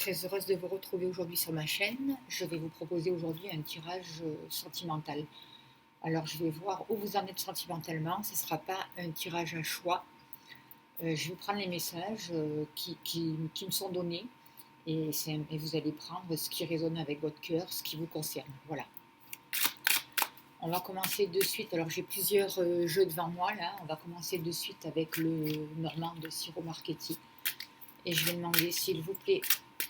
très heureuse de vous retrouver aujourd'hui sur ma chaîne. Je vais vous proposer aujourd'hui un tirage sentimental. Alors, je vais voir où vous en êtes sentimentalement. Ce ne sera pas un tirage à choix. Je vais prendre les messages qui me sont donnés et vous allez prendre ce qui résonne avec votre cœur, ce qui vous concerne. Voilà. On va commencer de suite. Alors, j'ai plusieurs jeux devant moi là. On va commencer de suite avec le Normand de Siro Marchetti. Et je vais demander, s'il vous plaît,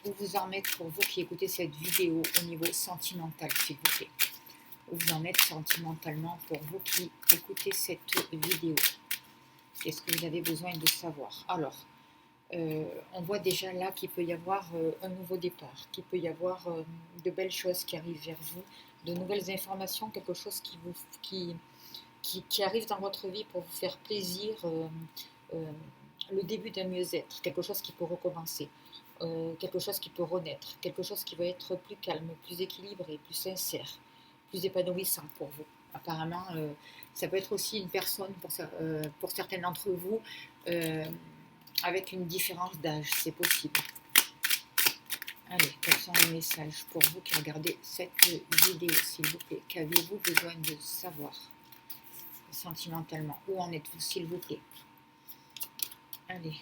où vous en êtes pour vous qui écoutez cette vidéo au niveau sentimental, s'il vous plaît. Où vous en êtes sentimentalement pour vous qui écoutez cette vidéo. Qu'est-ce que vous avez besoin de savoir? Alors, on voit déjà là qu'il peut y avoir un nouveau départ, qu'il peut y avoir de belles choses qui arrivent vers vous, de nouvelles informations, quelque chose qui arrive dans votre vie pour vous faire plaisir, le début d'un mieux-être, quelque chose qui peut recommencer, quelque chose qui peut renaître, quelque chose qui va être plus calme, plus équilibré, plus sincère, plus épanouissant pour vous. Apparemment, ça peut être aussi une personne, pour certains d'entre vous, avec une différence d'âge, c'est possible. Allez, quels sont les messages pour vous qui regardez cette vidéo, s'il vous plaît? Qu'avez-vous besoin de savoir sentimentalement? Où en êtes-vous, s'il vous plaît? Allez.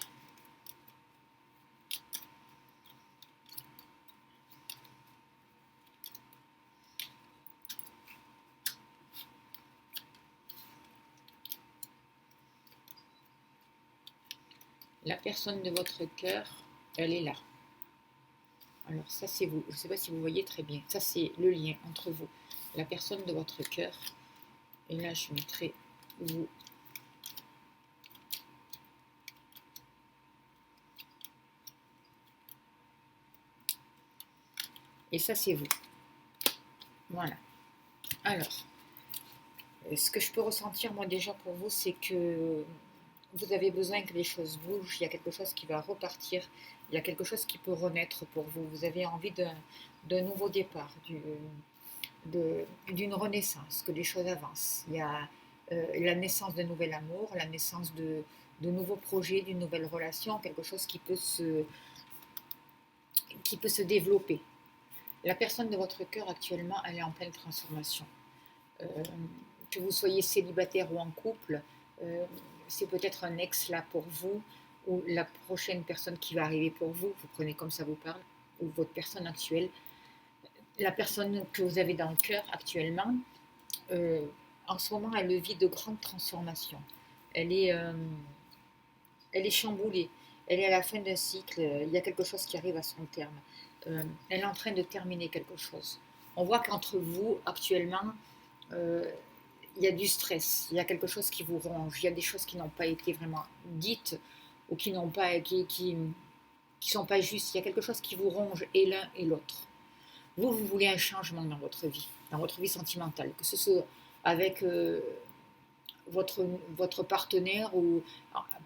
La personne de votre cœur, elle est là. Alors ça c'est vous. Je ne sais pas si vous voyez très bien. Ça c'est le lien entre vous. La personne de votre cœur. Et là je mettrai vous. Et ça c'est vous. Voilà. Alors, ce que je peux ressentir moi déjà pour vous, c'est que vous avez besoin que les choses bougent, il y a quelque chose qui va repartir, il y a quelque chose qui peut renaître pour vous. Vous avez envie d'un nouveau départ, d'une renaissance, que les choses avancent. Il y a la naissance d'un nouvel amour, la naissance de nouveaux projets, d'une nouvelle relation, quelque chose qui peut se développer. La personne de votre cœur actuellement, elle est en pleine transformation. Que vous soyez célibataire ou en couple, c'est peut-être un ex là pour vous, ou la prochaine personne qui va arriver pour vous, vous prenez comme ça vous parle, ou votre personne actuelle. La personne que vous avez dans le cœur actuellement, en ce moment, elle vit de grandes transformations. Elle est chamboulée, elle est à la fin d'un cycle, il y a quelque chose qui arrive à son terme. Elle est en train de terminer quelque chose. On voit qu'entre vous, actuellement, il y a du stress, il y a quelque chose qui vous ronge, il y a des choses qui n'ont pas été vraiment dites ou qui n'ont pas, qui sont pas justes. Il y a quelque chose qui vous ronge et l'un et l'autre. Vous voulez un changement dans votre vie sentimentale, que ce soit avec votre partenaire ou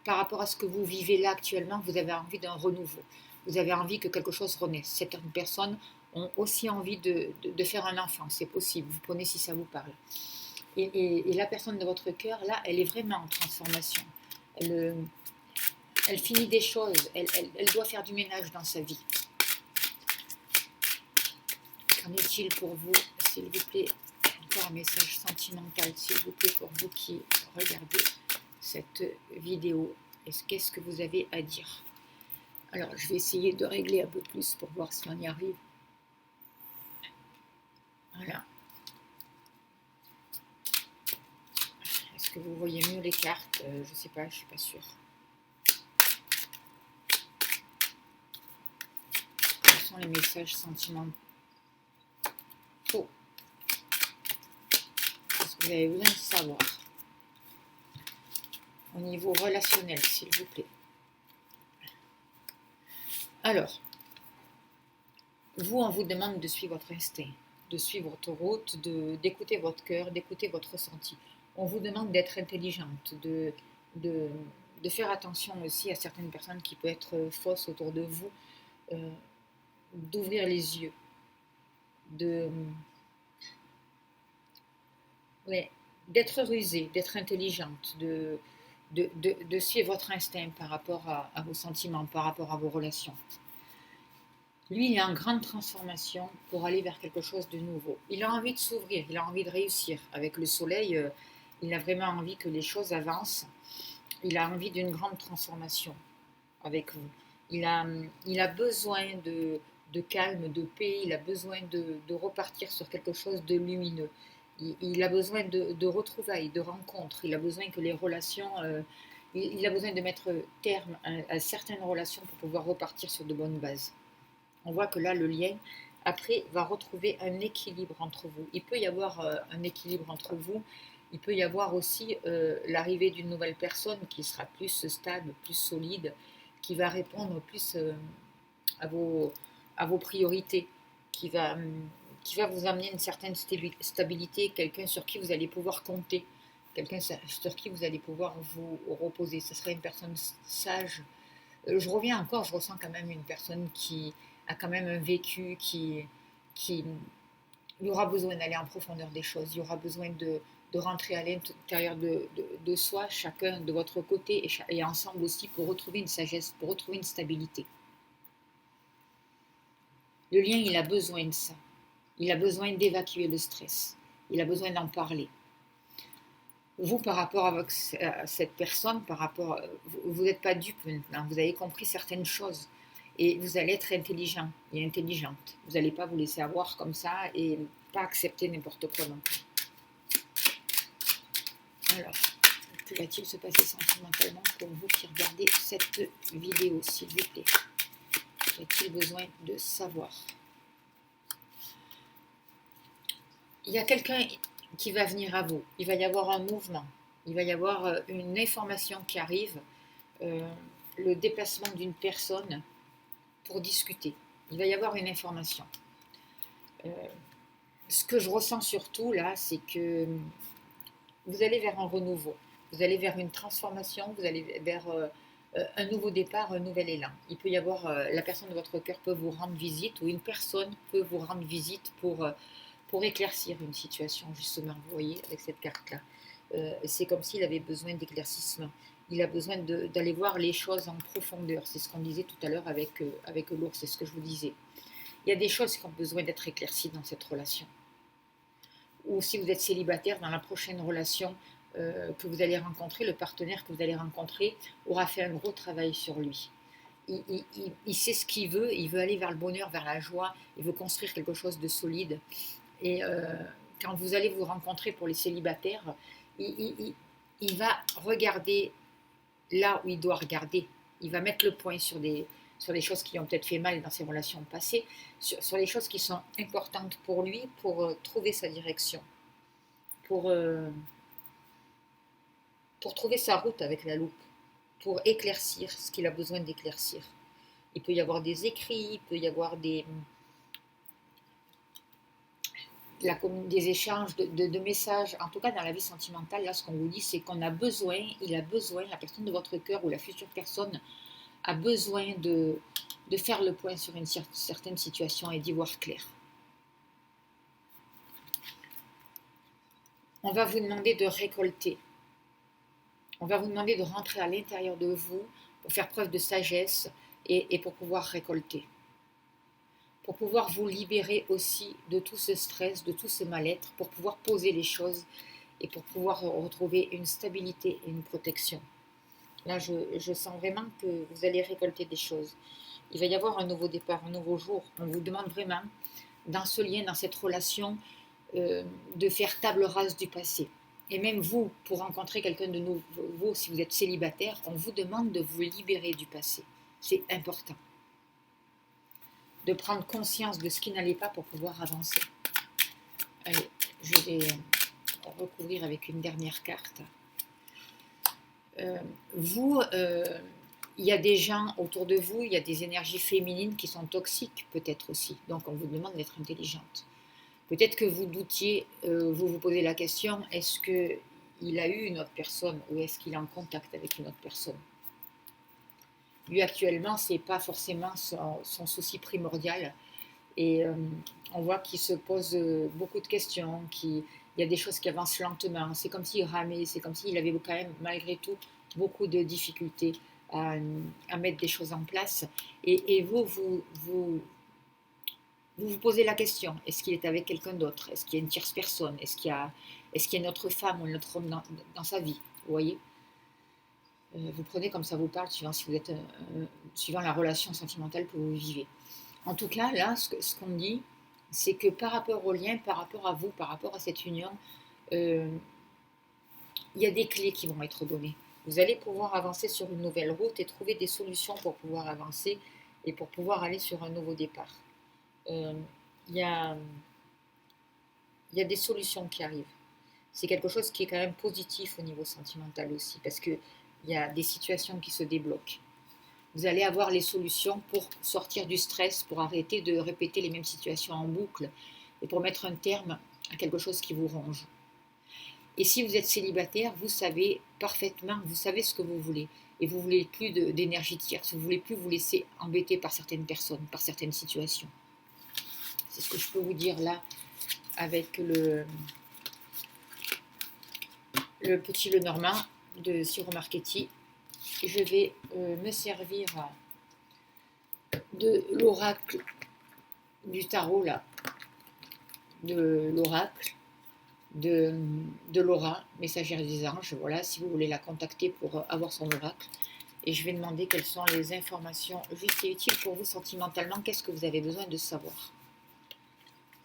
par rapport à ce que vous vivez là actuellement, vous avez envie d'un renouveau. Vous avez envie que quelque chose renaisse. Certaines personnes ont aussi envie de faire un enfant, c'est possible. Vous prenez si ça vous parle. Et la personne de votre cœur, là, elle est vraiment en transformation. Elle finit des choses, elle doit faire du ménage dans sa vie. Qu'en est-il pour vous, s'il vous plaît? Encore un message sentimental, s'il vous plaît, pour vous qui regardez cette vidéo. Qu'est-ce que vous avez à dire? Alors, je vais essayer de régler un peu plus pour voir si on y arrive. Voilà. Est-ce que vous voyez mieux les cartes? Je ne sais pas, je ne suis pas sûre. Quels sont les messages sentimentaux? Qu'est-ce que vous avez besoin de savoir? Au niveau relationnel, s'il vous plaît. Alors, vous, on vous demande de suivre votre instinct, de suivre votre route, d'écouter votre cœur, d'écouter votre ressenti. On vous demande d'être intelligente, de faire attention aussi à certaines personnes qui peuvent être fausses autour de vous, d'ouvrir les yeux, d'être rusée, d'être intelligente, de suivre votre instinct par rapport à vos sentiments, par rapport à vos relations. Lui, il est en grande transformation pour aller vers quelque chose de nouveau. Il a envie de s'ouvrir, il a envie de réussir. Avec le soleil, il a vraiment envie que les choses avancent. Il a envie d'une grande transformation avec vous. Il a besoin de calme, de paix, il a besoin de repartir sur quelque chose de lumineux. Il a besoin de retrouvailles, de rencontres, il a besoin que les relations... il a besoin de mettre terme à certaines relations pour pouvoir repartir sur de bonnes bases. On voit que là, le lien, après, va retrouver un équilibre entre vous. Il peut y avoir un équilibre entre vous. Il peut y avoir aussi l'arrivée d'une nouvelle personne qui sera plus stable, plus solide, qui va répondre plus à, à vos priorités, qui va, qui va vous amener une certaine stabilité, quelqu'un sur qui vous allez pouvoir compter, quelqu'un sur qui vous allez pouvoir vous reposer. Ce sera une personne sage. Je reviens encore, je ressens quand même une personne qui a quand même un vécu, qui il y aura besoin d'aller en profondeur des choses, il y aura besoin de rentrer à l'intérieur de soi, chacun de votre côté et ensemble aussi pour retrouver une sagesse, pour retrouver une stabilité. Le lien, il a besoin de ça. Il a besoin d'évacuer le stress. Il a besoin d'en parler. Vous, par rapport à cette personne, par rapport, vous n'êtes pas dupe maintenant. Vous avez compris certaines choses. Et vous allez être intelligent et intelligente. Vous n'allez pas vous laisser avoir comme ça et pas accepter n'importe quoi non plus. Alors, que va-t-il se passer sentimentalement pour vous qui regardez cette vidéo, s'il vous plaît? Qu'a-t-il besoin de savoir? Il y a quelqu'un qui va venir à vous. Il va y avoir un mouvement. Il va y avoir une information qui arrive. Le déplacement d'une personne pour discuter. Il va y avoir une information. Ce que je ressens surtout là, c'est que vous allez vers un renouveau. Vous allez vers une transformation. Vous allez vers un nouveau départ, un nouvel élan. Il peut y avoir, la personne de votre cœur peut vous rendre visite ou une personne peut vous rendre visite pour éclaircir une situation, justement, vous voyez, avec cette carte-là. C'est comme s'il avait besoin d'éclaircissement. Il a besoin d'aller voir les choses en profondeur. C'est ce qu'on disait tout à l'heure avec l'ours, c'est ce que je vous disais. Il y a des choses qui ont besoin d'être éclaircies dans cette relation. Ou si vous êtes célibataire, dans la prochaine relation que vous allez rencontrer, le partenaire que vous allez rencontrer aura fait un gros travail sur lui. Il sait ce qu'il veut, il veut aller vers le bonheur, vers la joie, il veut construire quelque chose de solide. Et quand vous allez vous rencontrer pour les célibataires, il va regarder là où il doit regarder. Il va mettre le point sur des choses qui ont peut-être fait mal dans ses relations passées, sur les choses qui sont importantes pour lui, pour trouver sa direction, pour, pour trouver sa route avec la loupe, pour éclaircir ce qu'il a besoin d'éclaircir. Il peut y avoir des écrits, il peut y avoir des échanges de messages. En tout cas, dans la vie sentimentale, là, ce qu'on vous dit, c'est qu'on a besoin, il a besoin, la personne de votre cœur ou la future personne a besoin de faire le point sur une certaine situation et d'y voir clair. On va vous demander de récolter. On va vous demander de rentrer à l'intérieur de vous pour faire preuve de sagesse et pour pouvoir récolter. Pour pouvoir vous libérer aussi de tout ce stress, de tout ce mal-être, pour pouvoir poser les choses et pour pouvoir retrouver une stabilité et une protection. Là, je sens vraiment que vous allez récolter des choses. Il va y avoir un nouveau départ, un nouveau jour. On vous demande vraiment, dans ce lien, dans cette relation, de faire table rase du passé. Et même vous, pour rencontrer quelqu'un de nouveau, si vous êtes célibataire, on vous demande de vous libérer du passé. C'est important. De prendre conscience de ce qui n'allait pas pour pouvoir avancer. Allez, je vais recouvrir avec une dernière carte. Il y a des gens autour de vous, il y a des énergies féminines qui sont toxiques peut-être aussi. Donc on vous demande d'être intelligente. Peut-être que vous doutiez, vous vous posez la question, est-ce qu'il a eu une autre personne ou est-ce qu'il est en contact avec une autre personne? Lui actuellement, ce n'est pas forcément son souci primordial. Et on voit qu'il se pose beaucoup de questions, qu'il y a des choses qui avancent lentement. C'est comme s'il ramait, c'est comme s'il avait quand même, malgré tout, beaucoup de difficultés à mettre des choses en place. Et vous vous vous posez la question, est-ce qu'il est avec quelqu'un d'autre? Est-ce qu'il y a une tierce personne? Est-ce qu'il y a une autre femme ou un autre homme dans sa vie? Vous voyez? Vous prenez comme ça vous parle, suivant, si vous êtes, suivant la relation sentimentale que vous vivez. En tout cas, là, ce qu'on dit, c'est que par rapport au lien, par rapport à vous, par rapport à cette union, euh, il y a des clés qui vont être données. Vous allez pouvoir avancer sur une nouvelle route et trouver des solutions pour pouvoir avancer et pour pouvoir aller sur un nouveau départ. Euh, Il y a, il y a des solutions qui arrivent. C'est quelque chose qui est quand même positif au niveau sentimental aussi, parce qu'il y a des situations qui se débloquent. Vous allez avoir les solutions pour sortir du stress, pour arrêter de répéter les mêmes situations en boucle et pour mettre un terme à quelque chose qui vous ronge. Et si vous êtes célibataire, vous savez parfaitement, vous savez ce que vous voulez. Et vous ne voulez plus d'énergie tierce, vous ne voulez plus vous laisser embêter par certaines personnes, par certaines situations. C'est ce que je peux vous dire là avec le petit Lenormand de Siro Marchetti. Je vais me servir de l'oracle du tarot là, de l'oracle de Laura, messagère des anges. Voilà, si vous voulez la contacter pour avoir son oracle. Et je vais demander quelles sont les informations justes et utiles pour vous sentimentalement. Qu'est-ce que vous avez besoin de savoir?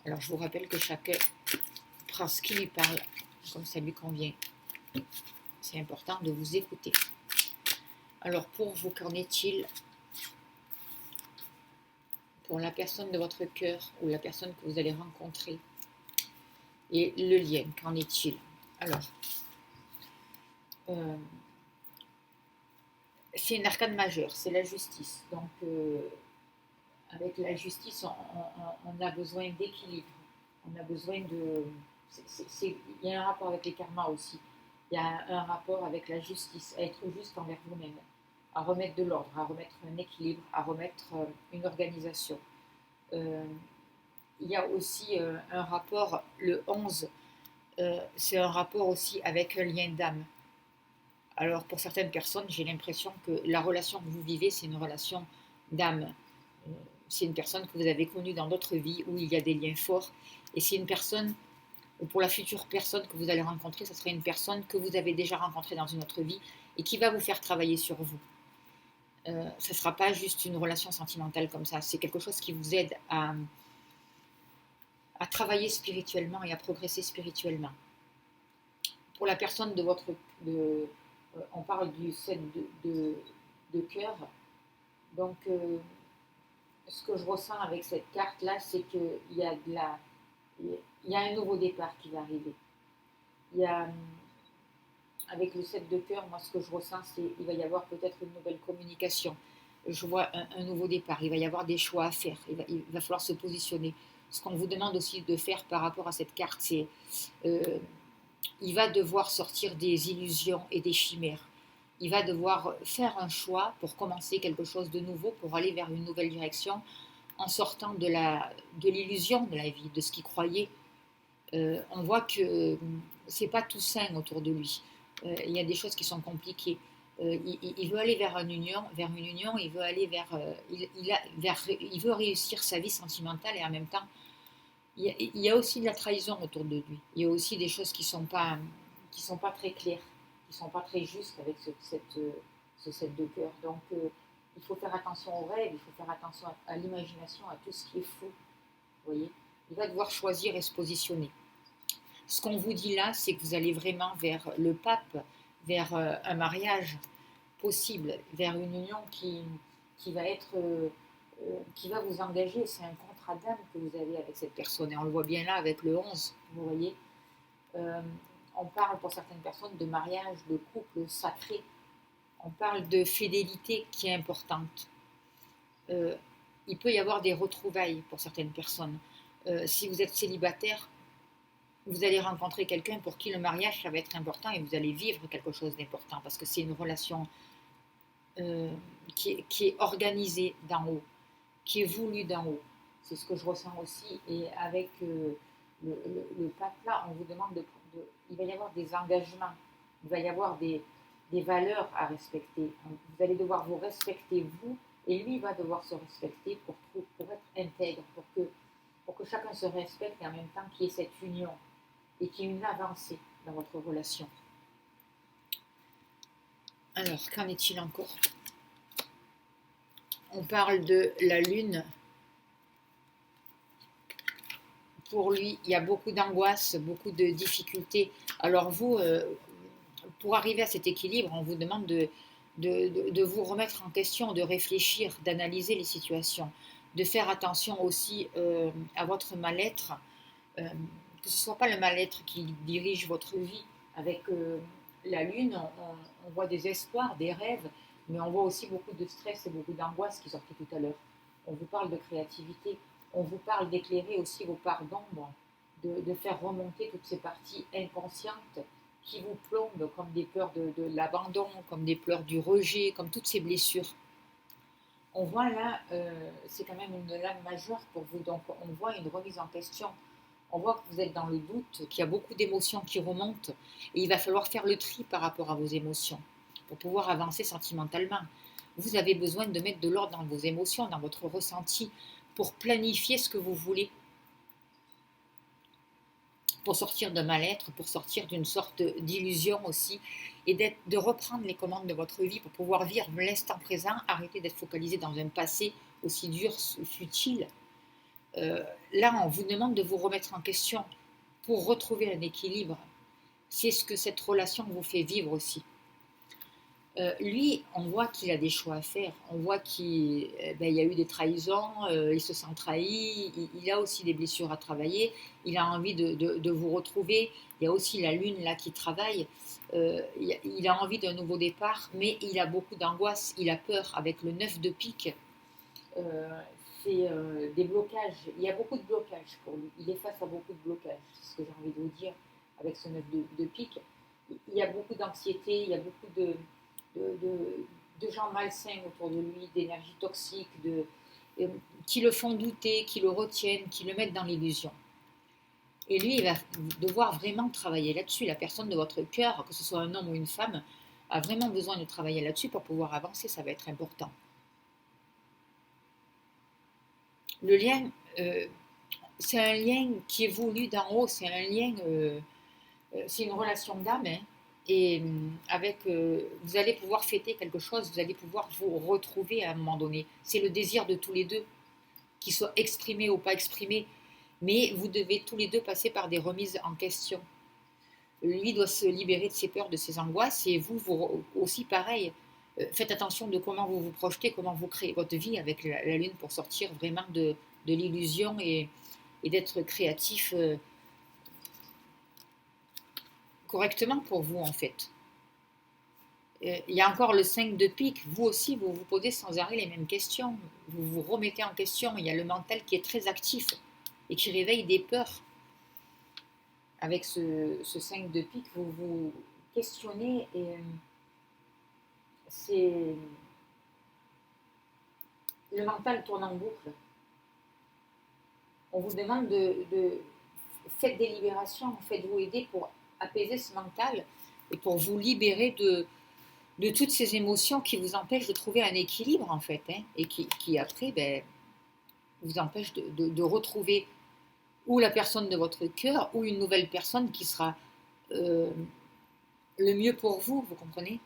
Alors, je vous rappelle que chacun prend ce qui lui parle, comme ça lui convient. C'est important de vous écouter. Alors, pour vous, qu'en est-il pour la personne de votre cœur ou la personne que vous allez rencontrer? Et le lien, qu'en est-il? Alors, c'est une arcane majeure, c'est la justice. Donc, avec la justice, on a besoin d'équilibre. On a besoin de... il y a un rapport avec les karmas aussi. Il y a un rapport avec la justice, à être juste envers vous-même, à remettre de l'ordre, à remettre un équilibre, à remettre une organisation. Il y a aussi un rapport, le 11, c'est un rapport aussi avec un lien d'âme. Alors pour certaines personnes, j'ai l'impression que la relation que vous vivez, c'est une relation d'âme. C'est une personne que vous avez connue dans d'autres vies où il y a des liens forts. Et c'est une personne, ou pour la future personne que vous allez rencontrer, ce serait une personne que vous avez déjà rencontrée dans une autre vie et qui va vous faire travailler sur vous. Ce ne sera pas juste une relation sentimentale comme ça. C'est quelque chose qui vous aide à travailler spirituellement et à progresser spirituellement. Pour la personne de votre... on parle du 7 de cœur. Donc, ce que je ressens avec cette carte-là, c'est qu'il y a il y a un nouveau départ qui va arriver. Il y a, avec le 7 de cœur, moi, ce que je ressens, c'est qu'il va y avoir peut-être une nouvelle communication. Je vois un nouveau départ. Il va y avoir des choix à faire. Il va falloir se positionner. Ce qu'on vous demande aussi de faire par rapport à cette carte, c'est il va devoir sortir des illusions et des chimères. Il va devoir faire un choix pour commencer quelque chose de nouveau, pour aller vers une nouvelle direction, en sortant de l'illusion de la vie, de ce qu'il croyait. On voit que c'est pas tout sain autour de lui. Il y a des choses qui sont compliquées. Il veut aller vers une union, il veut aller il veut réussir sa vie sentimentale et en même temps, il y a aussi de la trahison autour de lui. Il y a aussi des choses qui sont pas très claires, qui sont pas très justes avec ce 7 de cœur. Donc, il faut faire attention aux rêves, il faut faire attention à l'imagination, à tout ce qui est fou. Vous voyez, il va devoir choisir et se positionner. Ce qu'on vous dit là, c'est que vous allez vraiment vers le pape, vers un mariage possible, vers une union qui va être, qui va vous engager. C'est un contrat d'âme que vous avez avec cette personne. Et on le voit bien là avec le 11, vous voyez. On parle pour certaines personnes de mariage, de couple sacré. On parle de fidélité qui est importante. Il peut y avoir des retrouvailles pour certaines personnes. Si vous êtes célibataire, vous allez rencontrer quelqu'un pour qui le mariage, ça va être important et vous allez vivre quelque chose d'important parce que c'est une relation qui est organisée d'en haut, qui est voulue d'en haut. C'est ce que je ressens aussi. Et avec le pape là, on vous demande il va y avoir des engagements, il va y avoir des valeurs à respecter. Vous allez devoir vous respecter vous et lui va devoir se respecter pour être intègre, pour que pour que chacun se respecte et en même temps qu'il y ait cette union et qu'il y ait une avancée dans votre relation. Alors, qu'en est-il encore? On parle de la lune. Pour lui, il y a beaucoup d'angoisse, beaucoup de difficultés. Alors vous, pour arriver à cet équilibre, on vous demande de vous remettre en question, de réfléchir, d'analyser les situations, de faire attention aussi à votre mal-être, que ce ne soit pas le mal-être qui dirige votre vie. Avec la lune, on voit des espoirs, des rêves, mais on voit aussi beaucoup de stress et beaucoup d'angoisse qui sortaient tout à l'heure. On vous parle de créativité, on vous parle d'éclairer aussi vos parts d'ombre, de faire remonter toutes ces parties inconscientes qui vous plombent comme des peurs de l'abandon, comme des peurs du rejet, comme toutes ces blessures. On voit là, c'est quand même une lame majeure pour vous, donc on voit une remise en question. On voit que vous êtes dans le doute, qu'il y a beaucoup d'émotions qui remontent, et il va falloir faire le tri par rapport à vos émotions pour pouvoir avancer sentimentalement. Vous avez besoin de mettre de l'ordre dans vos émotions, dans votre ressenti, pour planifier ce que vous voulez, pour sortir de mal-être, pour sortir d'une sorte d'illusion aussi, et de reprendre les commandes de votre vie pour pouvoir vivre l'instant présent, arrêter d'être focalisé dans un passé aussi dur, futile. Là, on vous demande de vous remettre en question pour retrouver un équilibre. C'est ce que cette relation vous fait vivre aussi. Lui, on voit qu'il a des choix à faire. On voit qu'il y a eu des trahisons, il se sent trahi, il a aussi des blessures à travailler, il a envie de vous retrouver. Il y a aussi la lune là qui travaille. Il a envie d'un nouveau départ, mais il a beaucoup d'angoisse, il a peur avec le 9 de pique. C'est des blocages. Il y a beaucoup de blocages pour lui. Il est face à beaucoup de blocages. C'est ce que j'ai envie de vous dire avec ce 9 de pique. Il y a beaucoup d'anxiété, il y a beaucoup de gens malsains autour de lui, d'énergie toxique, qui le font douter, qui le retiennent, qui le mettent dans l'illusion. Et lui, il va devoir vraiment travailler là-dessus. La personne de votre cœur, que ce soit un homme ou une femme, a vraiment besoin de travailler là-dessus pour pouvoir avancer. Ça va être important. Le lien, c'est un lien qui est voulu d'en haut. C'est un lien, c'est une relation d'âme. Hein. Et vous allez pouvoir fêter quelque chose, vous allez pouvoir vous retrouver à un moment donné. C'est le désir de tous les deux, qu'il soit exprimé ou pas exprimé, mais vous devez tous les deux passer par des remises en question. Lui doit se libérer de ses peurs, de ses angoisses, et vous aussi pareil. Faites attention de comment vous vous projetez, comment vous créez votre vie avec la lune pour sortir vraiment de l'illusion et d'être créatif correctement pour vous en fait. Il y a encore le 5 de pique, vous aussi vous vous posez sans arrêt les mêmes questions, vous vous remettez en question, il y a le mental qui est très actif et qui réveille des peurs. Avec ce 5 de pique, vous vous questionnez et c'est... Le mental tourne en boucle. On vous demande de faites des libérations, faites-vous aider pour apaiser ce mental et pour vous libérer de toutes ces émotions qui vous empêchent de trouver un équilibre en fait, hein, et qui après vous empêchent de retrouver ou la personne de votre cœur ou une nouvelle personne qui sera le mieux pour vous, vous comprenez?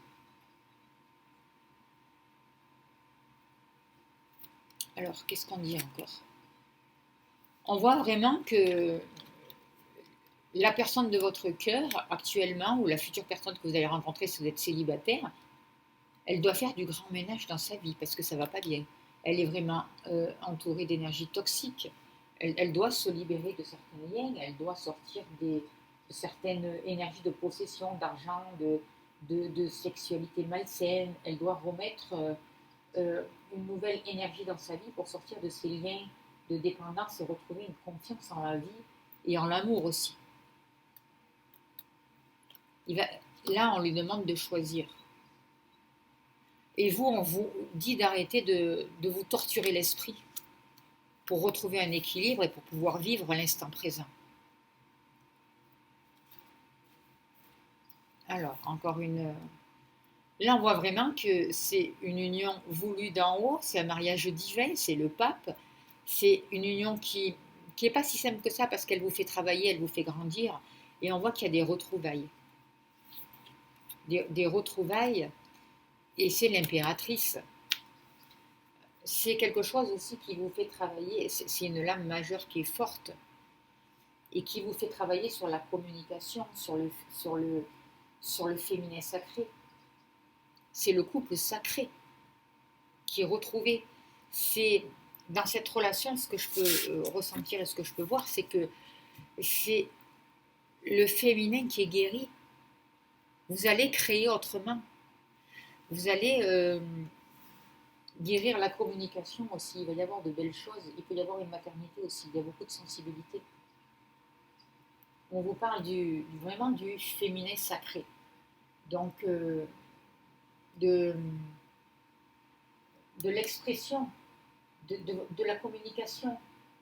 Alors, qu'est-ce qu'on dit encore? On voit vraiment que la personne de votre cœur actuellement ou la future personne que vous allez rencontrer si vous êtes célibataire, elle doit faire du grand ménage dans sa vie parce que ça ne va pas bien. Elle est vraiment entourée d'énergie toxique. Elle doit se libérer de certains liens, elle doit sortir de certaines énergies de possession, d'argent, de sexualité malsaine. Elle doit remettre une nouvelle énergie dans sa vie pour sortir de ces liens de dépendance et retrouver une confiance en la vie et en l'amour aussi. Là, on lui demande de choisir. Et vous, on vous dit d'arrêter de vous torturer l'esprit pour retrouver un équilibre et pour pouvoir vivre l'instant présent. Alors, encore une... Là, on voit vraiment que c'est une union voulue d'en haut, c'est un mariage divin, c'est le pape, c'est une union qui qui n'est pas si simple que ça parce qu'elle vous fait travailler, elle vous fait grandir, et on voit qu'il y a des retrouvailles. Des retrouvailles, et c'est l'impératrice. C'est quelque chose aussi qui vous fait travailler, c'est une lame majeure qui est forte, et qui vous fait travailler sur la communication, sur le féminin sacré. C'est le couple sacré qui est retrouvé. C'est dans cette relation, ce que je peux ressentir et ce que je peux voir, c'est que c'est le féminin qui est guéri. Vous allez créer autrement. Vous allez guérir la communication aussi. Il va y avoir de belles choses. Il peut y avoir une maternité aussi. Il y a beaucoup de sensibilité. On vous parle vraiment du féminin sacré. Donc, de l'expression, de la communication,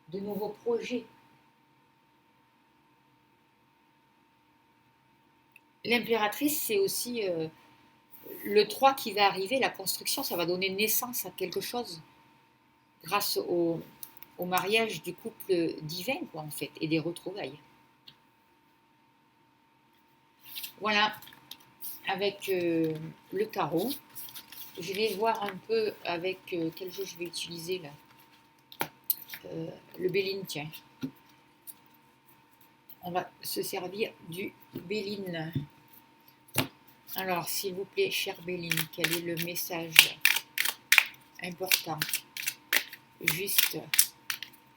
de nouveaux projets. L'impératrice, c'est aussi le 3 qui va arriver, la construction, ça va donner naissance à quelque chose grâce au mariage du couple divin, quoi, en fait, et des retrouvailles. Voilà, avec le tarot. Je vais voir un peu avec quel jeu je vais utiliser là. Le Béline, tiens. On va se servir du Béline. Alors, s'il vous plaît, chère Béline, quel est le message important, juste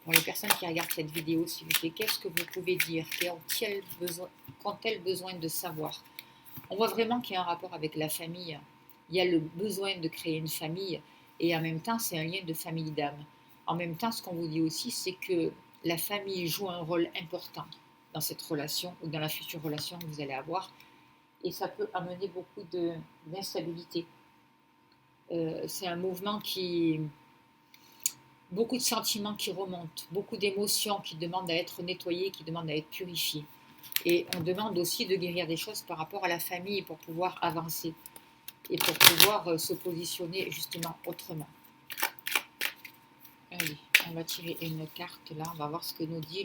pour les personnes qui regardent cette vidéo, s'il vous plaît, qu'est-ce que vous pouvez dire? Qu'ont-elles besoin de savoir? On voit vraiment qu'il y a un rapport avec la famille. Il y a le besoin de créer une famille et en même temps, c'est un lien de famille d'âme. En même temps, ce qu'on vous dit aussi, c'est que la famille joue un rôle important dans cette relation ou dans la future relation que vous allez avoir. Et ça peut amener beaucoup d'instabilité. C'est un mouvement qui... Beaucoup de sentiments qui remontent, beaucoup d'émotions qui demandent à être nettoyées, qui demandent à être purifiées. Et on demande aussi de guérir des choses par rapport à la famille pour pouvoir avancer et pour pouvoir se positionner justement autrement. Allez, on va tirer une carte là, on va voir ce que nous dit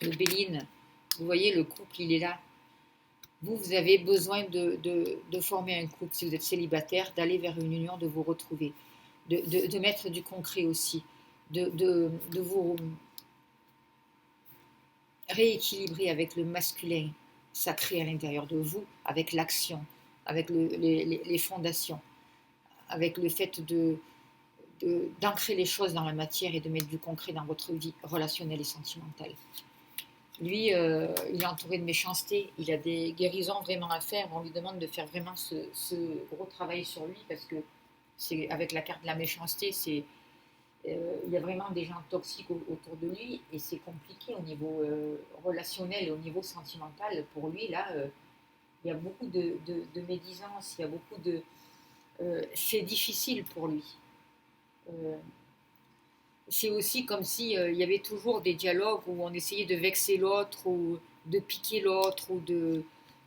le Béline. Vous voyez, le couple, il est là. Vous avez besoin de former un couple, si vous êtes célibataire, d'aller vers une union, de vous retrouver, de mettre du concret aussi, de vous rééquilibrer avec le masculin sacré à l'intérieur de vous, avec l'action, avec les fondations, avec le fait d'ancrer les choses dans la matière et de mettre du concret dans votre vie relationnelle et sentimentale. Lui, il est entouré de méchanceté, il a des guérisons vraiment à faire. On lui demande de faire vraiment ce gros travail sur lui parce que c'est avec la carte de la méchanceté, il y a vraiment des gens toxiques autour de lui et c'est compliqué au niveau relationnel et au niveau sentimental. Pour lui, là, il y a beaucoup de médisance, il y a beaucoup de... c'est difficile pour lui. C'est aussi comme s'il y avait toujours des dialogues où on essayait de vexer l'autre ou de piquer l'autre ou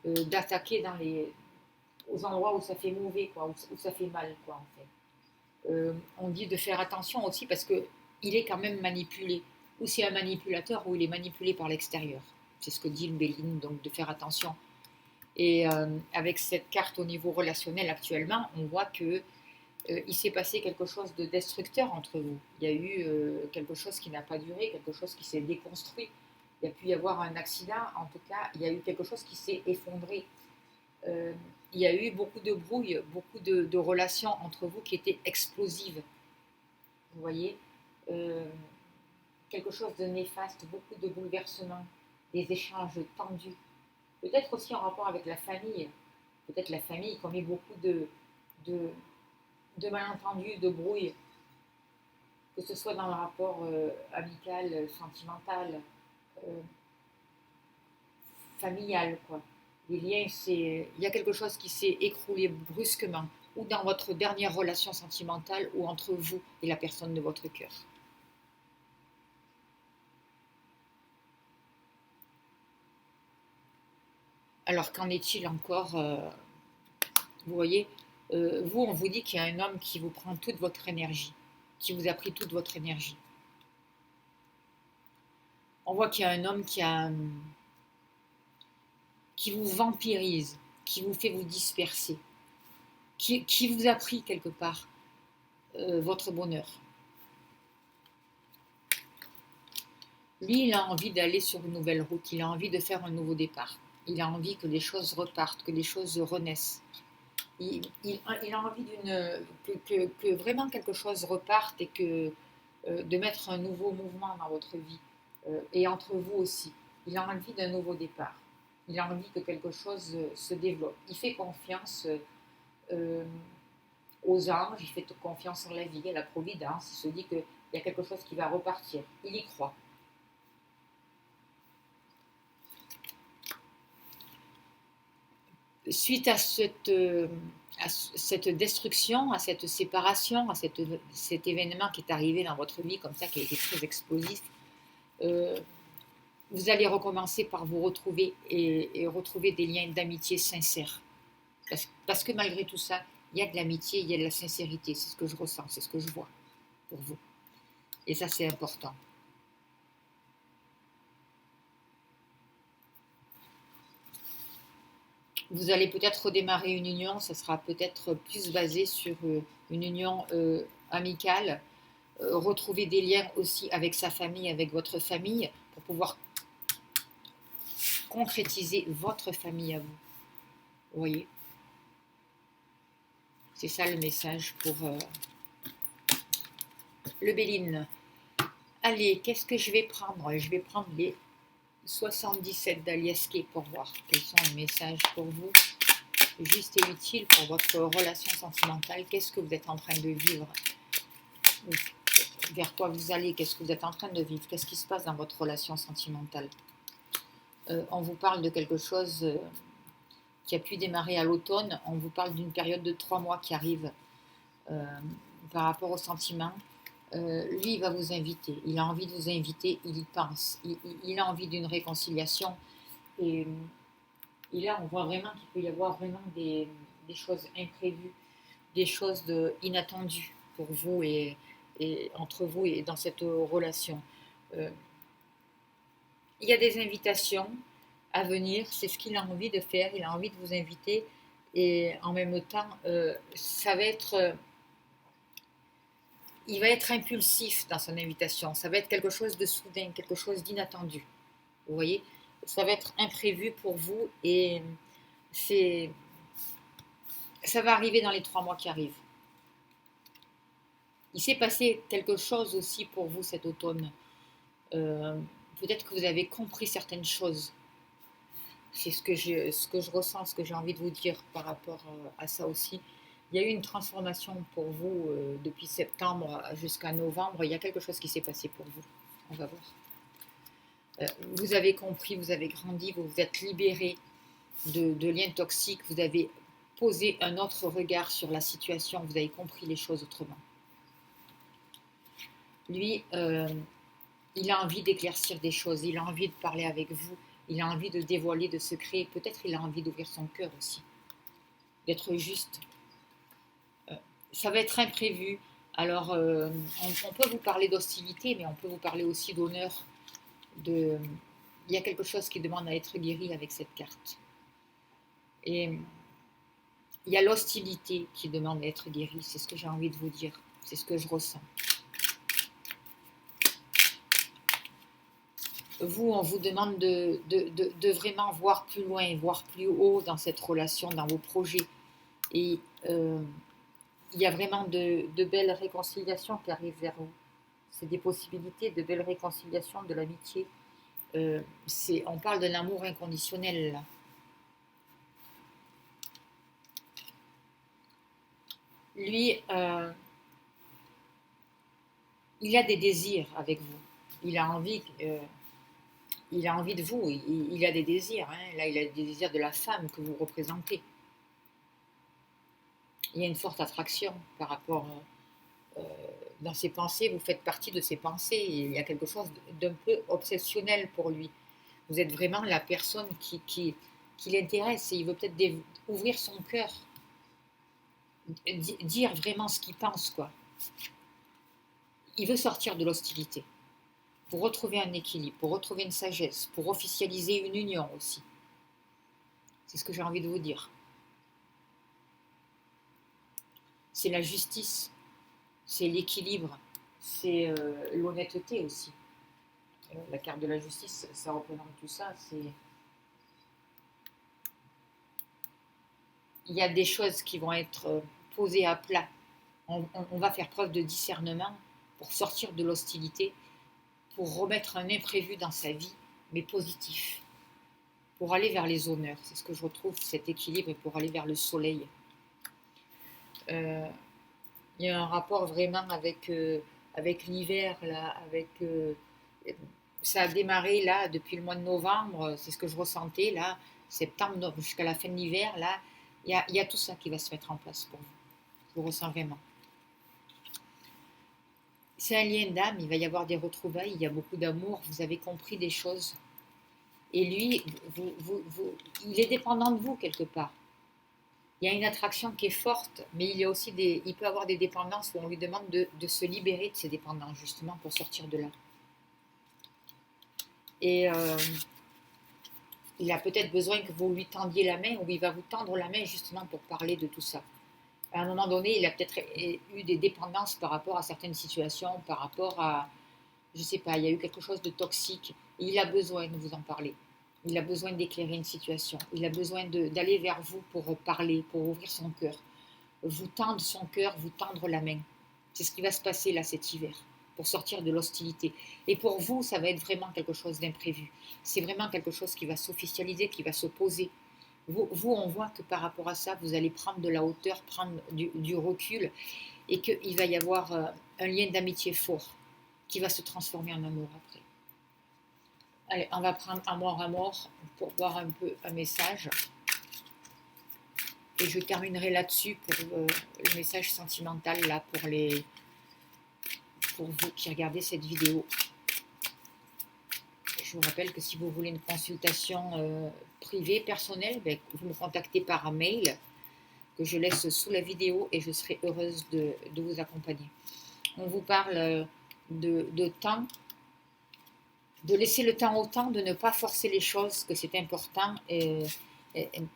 d'attaquer aux endroits où ça fait mauvais, quoi, où ça fait mal, quoi, en fait. On dit de faire attention aussi parce qu'il est quand même manipulé. Ou c'est un manipulateur ou il est manipulé par l'extérieur. C'est ce que dit le Béline, donc de faire attention. Et avec cette carte au niveau relationnel actuellement, on voit que il s'est passé quelque chose de destructeur entre vous. Il y a eu quelque chose qui n'a pas duré, quelque chose qui s'est déconstruit. Il y a pu y avoir un accident, en tout cas, il y a eu quelque chose qui s'est effondré. Il y a eu beaucoup de brouille, beaucoup de relations entre vous qui étaient explosives. Vous voyez, quelque chose de néfaste, beaucoup de bouleversements, des échanges tendus. Peut-être aussi en rapport avec la famille. Peut-être la famille commet beaucoup de malentendus, de brouilles, que ce soit dans le rapport amical, sentimental, familial, quoi. Les liens, il y a quelque chose qui s'est écroulé brusquement, ou dans votre dernière relation sentimentale, ou entre vous et la personne de votre cœur. Alors, qu'en est-il encore vous voyez, vous, on vous dit qu'il y a un homme qui vous prend toute votre énergie. qui vous a pris toute votre énergie. On voit qu'il y a un homme qui vous vampirise, qui vous fait vous disperser, qui vous a pris quelque part votre bonheur. Lui, il a envie d'aller sur une nouvelle route, il a envie de faire un nouveau départ. Il a envie que les choses repartent, que les choses renaissent. Il a envie que vraiment quelque chose reparte et de mettre un nouveau mouvement dans votre vie et entre vous aussi. Il a envie d'un nouveau départ. Il a envie que quelque chose se développe. Il fait confiance aux anges, il fait confiance en la vie, à la providence. Il se dit qu'il y a quelque chose qui va repartir. Il y croit. Suite à cette destruction, à cette séparation, à cet événement qui est arrivé dans votre vie comme ça, qui a été très explosif, vous allez recommencer par vous retrouver et retrouver des liens d'amitié sincères. Parce que malgré tout ça, il y a de l'amitié, il y a de la sincérité. C'est ce que je ressens, c'est ce que je vois pour vous. Et ça, c'est important. Vous allez peut-être redémarrer une union, ça sera peut-être plus basé sur une union amicale, retrouver des liens aussi avec sa famille, avec votre famille, pour pouvoir concrétiser votre famille à vous. Vous voyez? C'est ça le message pour le Béline. Allez, qu'est-ce que je vais prendre? Je vais prendre les 77 d'Aliasqué pour voir quels sont les messages pour vous, juste et utile pour votre relation sentimentale. Qu'est-ce que vous êtes en train de vivre? Vers quoi vous allez? Qu'est-ce que vous êtes en train de vivre? Qu'est-ce qui se passe dans votre relation sentimentale? On vous parle de quelque chose qui a pu démarrer à l'automne. On vous parle d'une période de 3 mois qui arrive par rapport aux sentiments. Lui, il va vous inviter. Il a envie de vous inviter. Il y pense. Il a envie d'une réconciliation. Et là, on voit vraiment qu'il peut y avoir vraiment des choses imprévues, des choses inattendues pour vous et entre vous et dans cette relation. Il y a des invitations à venir, c'est ce qu'il a envie de faire, il a envie de vous inviter et en même temps, ça va être... il va être impulsif dans son invitation, ça va être quelque chose de soudain, quelque chose d'inattendu. Vous voyez, ça va être imprévu pour vous et ça va arriver dans les 3 mois qui arrivent. Il s'est passé quelque chose aussi pour vous cet automne. Peut-être que vous avez compris certaines choses. C'est ce que je ressens, ce que j'ai envie de vous dire par rapport à ça aussi. Il y a eu une transformation pour vous depuis septembre jusqu'à novembre. Il y a quelque chose qui s'est passé pour vous. On va voir. Vous avez compris, vous avez grandi, vous vous êtes libéré de liens toxiques. Vous avez posé un autre regard sur la situation. Vous avez compris les choses autrement. Lui, il a envie d'éclaircir des choses. Il a envie de parler avec vous. Il a envie de dévoiler de secrets. Peut-être il a envie d'ouvrir son cœur aussi. D'être juste. Ça va être imprévu. Alors, on peut vous parler d'hostilité, mais on peut vous parler aussi d'honneur. Il y a quelque chose qui demande à être guéri avec cette carte. Et il y a l'hostilité qui demande à être guérie. C'est ce que j'ai envie de vous dire. C'est ce que je ressens. Vous, on vous demande de vraiment voir plus loin, voir plus haut dans cette relation, dans vos projets. Et il y a vraiment de belles réconciliations qui arrivent vers vous. C'est des possibilités de belles réconciliations, de l'amitié. On parle de l'amour inconditionnel, là. Lui, il a des désirs avec vous. Il a envie de vous, il a des désirs. Hein. Là, il a des désirs de la femme que vous représentez. Il y a une forte attraction par rapport dans ses pensées. Vous faites partie de ses pensées. Il y a quelque chose d'un peu obsessionnel pour lui. Vous êtes vraiment la personne qui l'intéresse et il veut peut-être ouvrir son cœur, dire vraiment ce qu'il pense, quoi. il veut sortir de l'hostilité pour retrouver un équilibre, pour retrouver une sagesse, pour officialiser une union aussi. C'est ce que j'ai envie de vous dire. C'est la justice, c'est l'équilibre, c'est l'honnêteté aussi. La carte de la justice, ça représente tout ça. Il y a des choses qui vont être posées à plat. On va faire preuve de discernement pour sortir de l'hostilité, pour remettre un imprévu dans sa vie, mais positif, pour aller vers les honneurs. C'est ce que je retrouve, cet équilibre, et pour aller vers le soleil. Il y a un rapport vraiment avec l'hiver, là, ça a démarré là depuis le mois de novembre, c'est ce que je ressentais là, septembre jusqu'à la fin de l'hiver, là, il y a tout ça qui va se mettre en place pour vous. Je le ressens vraiment. C'est un lien d'âme, il va y avoir des retrouvailles, il y a beaucoup d'amour, vous avez compris des choses. Et lui, il est dépendant de vous quelque part. Il y a une attraction qui est forte, mais il y a aussi il peut avoir des dépendances où on lui demande de se libérer de ces dépendances, justement, pour sortir de là. Et il a peut-être besoin que vous lui tendiez la main, ou il va vous tendre la main justement pour parler de tout ça. À un moment donné, il a peut-être eu des dépendances par rapport à certaines situations, par rapport à, je ne sais pas, il y a eu quelque chose de toxique. Et il a besoin de vous en parler. Il a besoin d'éclairer une situation. Il a besoin d'aller vers vous pour parler, pour ouvrir son cœur. Vous tendre son cœur, vous tendre la main. C'est ce qui va se passer là cet hiver, pour sortir de l'hostilité. Et pour vous, ça va être vraiment quelque chose d'imprévu. C'est vraiment quelque chose qui va s'officialiser, qui va se poser. Vous, on voit que par rapport à ça, vous allez prendre de la hauteur, prendre du recul, et qu'il va y avoir un lien d'amitié fort qui va se transformer en amour après. Allez, on va prendre amour pour voir un peu un message. Et je terminerai là-dessus pour le message sentimental là pour vous qui regardez cette vidéo. Je vous rappelle que si vous voulez une consultation privée, personnelle, vous me contactez par mail que je laisse sous la vidéo et je serai heureuse de vous accompagner. On vous parle de temps, de laisser le temps au temps, de ne pas forcer les choses, que c'est important. Et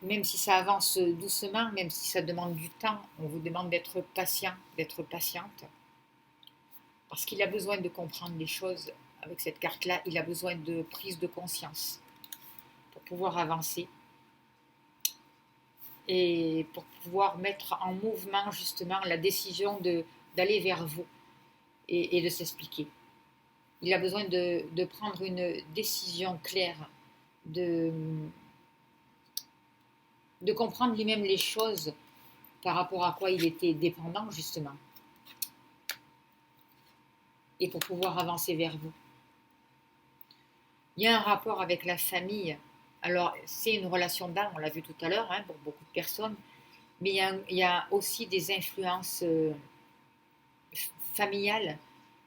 même si ça avance doucement, même si ça demande du temps, on vous demande d'être patient, d'être patiente. Parce qu'il a besoin de comprendre les choses. Avec cette carte-là, il a besoin de prise de conscience pour pouvoir avancer et pour pouvoir mettre en mouvement justement la décision d'aller vers vous et de s'expliquer. Il a besoin de prendre une décision claire, de comprendre lui-même les choses par rapport à quoi il était dépendant justement et pour pouvoir avancer vers vous. Il y a un rapport avec la famille. Alors, c'est une relation d'âme, on l'a vu tout à l'heure, pour beaucoup de personnes, mais il y a aussi des influences familiales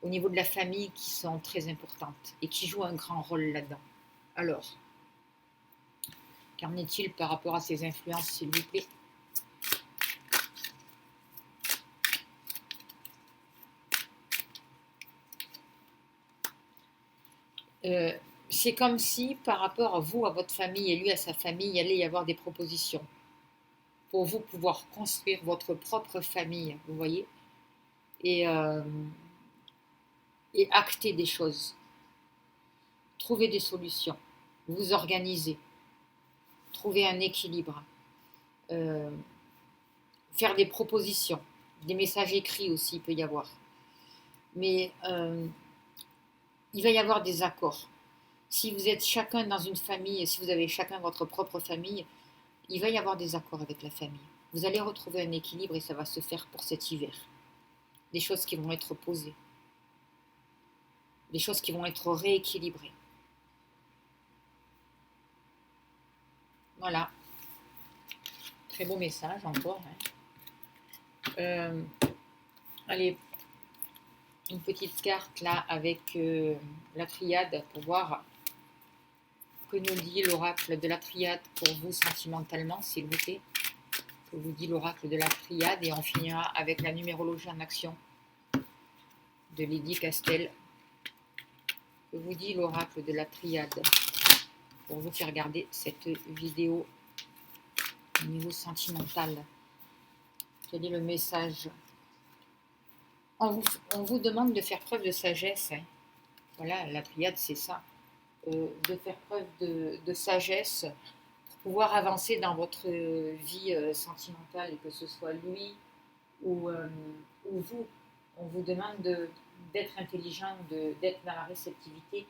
au niveau de la famille qui sont très importantes et qui jouent un grand rôle là-dedans. Alors, qu'en est-il par rapport à ces influences, s'il vous plaît ? C'est comme si par rapport à vous, à votre famille et lui à sa famille, il allait y avoir des propositions pour vous pouvoir construire votre propre famille, vous voyez, et acter des choses, trouver des solutions, vous organiser, trouver un équilibre, faire des propositions, des messages écrits aussi, il peut y avoir. Mais il va y avoir des accords. Si vous êtes chacun dans une famille, si vous avez chacun votre propre famille, il va y avoir des accords avec la famille. Vous allez retrouver un équilibre et ça va se faire pour cet hiver. Des choses qui vont être posées. Des choses qui vont être rééquilibrées. Voilà. Très beau message encore. Allez, une petite carte là avec la triade pour voir que nous dit l'oracle de la triade pour vous sentimentalement, s'il vous plaît. Que vous dit l'oracle de la triade et on finira avec la numérologie en action. de Lydie Castel. Que vous dit l'oracle de la triade pour vous qui regardez cette vidéo au niveau sentimental? Quel est le message? On vous demande de faire preuve de sagesse. Hein. Voilà, la triade, c'est ça. De faire preuve de sagesse pour pouvoir avancer dans votre vie sentimentale, et que ce soit lui ou vous. On vous demande d'être intelligent, d'être dans la réceptivité,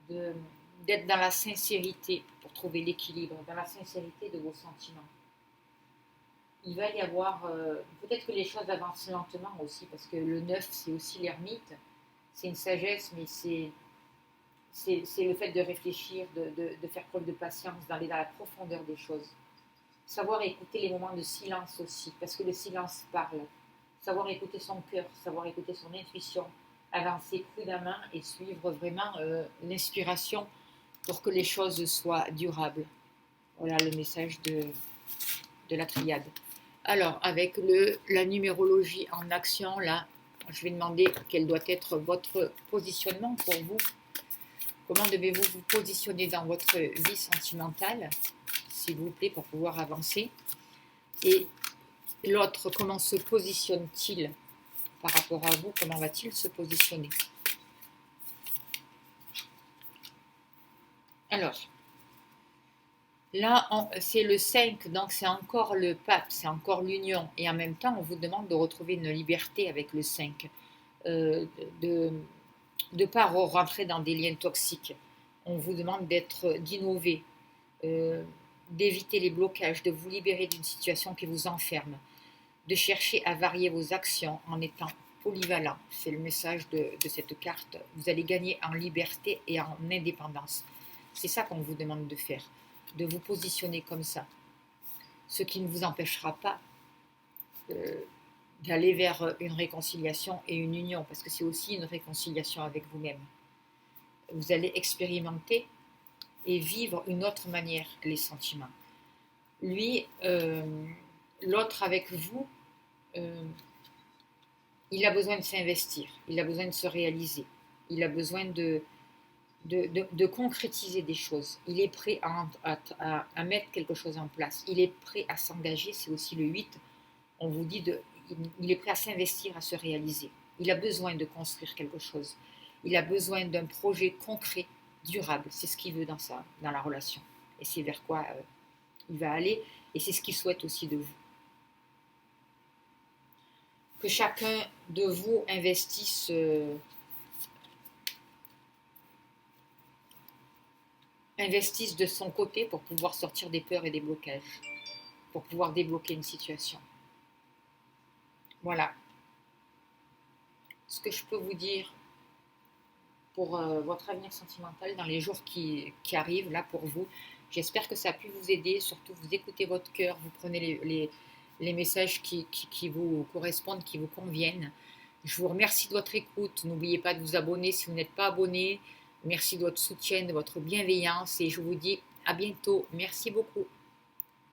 d'être dans la sincérité pour trouver l'équilibre, dans la sincérité de vos sentiments. Il va y avoir, peut-être que les choses avancent lentement aussi, parce que le 9, c'est aussi l'ermite, c'est une sagesse, mais c'est le fait de réfléchir, de faire preuve de patience, d'aller dans la profondeur des choses. Savoir écouter les moments de silence aussi, parce que le silence parle. Savoir écouter son cœur, savoir écouter son intuition, avancer prudemment et suivre vraiment l'inspiration pour que les choses soient durables. Voilà le message de la triade. Alors, avec la numérologie en action, là, je vais demander quel doit être votre positionnement pour vous. Comment devez-vous vous positionner dans votre vie sentimentale, s'il vous plaît, pour pouvoir avancer? Et l'autre, comment se positionne-t-il par rapport à vous? Comment va-t-il se positionner? Alors, là, c'est le 5, donc c'est encore le pape, c'est encore l'union. Et en même temps, on vous demande de retrouver une liberté avec le 5, de ne pas rentrer dans des liens toxiques. On vous demande d'innover, d'éviter les blocages, de vous libérer d'une situation qui vous enferme, de chercher à varier vos actions en étant polyvalent. C'est le message de cette carte. Vous allez gagner en liberté et en indépendance. C'est ça qu'on vous demande de faire, de vous positionner comme ça. Ce qui ne vous empêchera pas d'aller vers une réconciliation et une union, parce que c'est aussi une réconciliation avec vous-même. Vous allez expérimenter et vivre une autre manière les sentiments. Lui, l'autre avec vous, il a besoin de s'investir, il a besoin de se réaliser, il a besoin de concrétiser des choses. Il est prêt à mettre quelque chose en place. Il est prêt à s'engager. C'est aussi le 8. On vous dit il est prêt à s'investir, à se réaliser. Il a besoin de construire quelque chose. Il a besoin d'un projet concret, durable. C'est ce qu'il veut dans la relation. Et c'est vers quoi il va aller. Et c'est ce qu'il souhaite aussi de vous. Que chacun de vous investisse de son côté pour pouvoir sortir des peurs et des blocages, pour pouvoir débloquer une situation. Voilà ce que je peux vous dire pour votre avenir sentimental dans les jours qui arrivent là pour vous. J'espère que ça a pu vous aider, surtout vous écoutez votre cœur, vous prenez les messages qui vous correspondent, qui vous conviennent. Je vous remercie de votre écoute, n'oubliez pas de vous abonner si vous n'êtes pas abonné. Merci de votre soutien, de votre bienveillance et je vous dis à bientôt. Merci beaucoup.